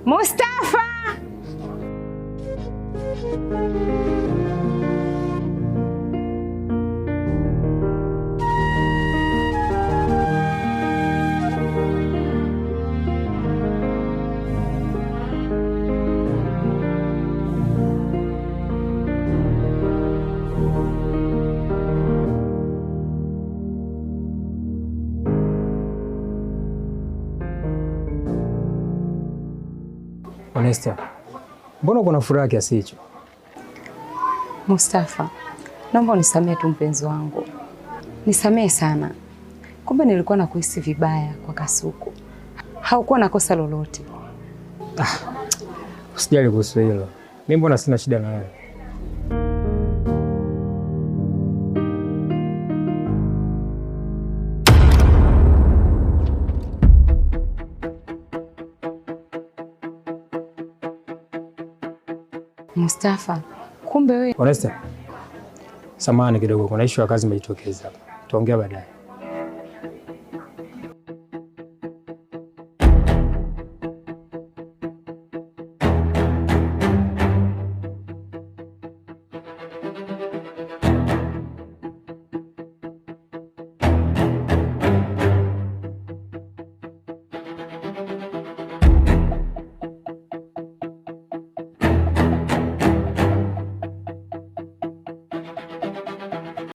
Mustafa! Onesta, mbona kuna furaha kiasi hicho? Mustafa, naomba unisamehe tu mpenzi wangu. Nisamehe sana. Kumbe nilikuwa nakuhisi vibaya kwa Kasuku. Haukuwa na kosa lolote. Usijali kuhusu hilo. Mimi mbona sina shida na wewe. Mustafa, kumbe wewe. Onesta, samahani kidogo, kuna issue ya kazi imejitokeza hapa. Tuongea baadaye.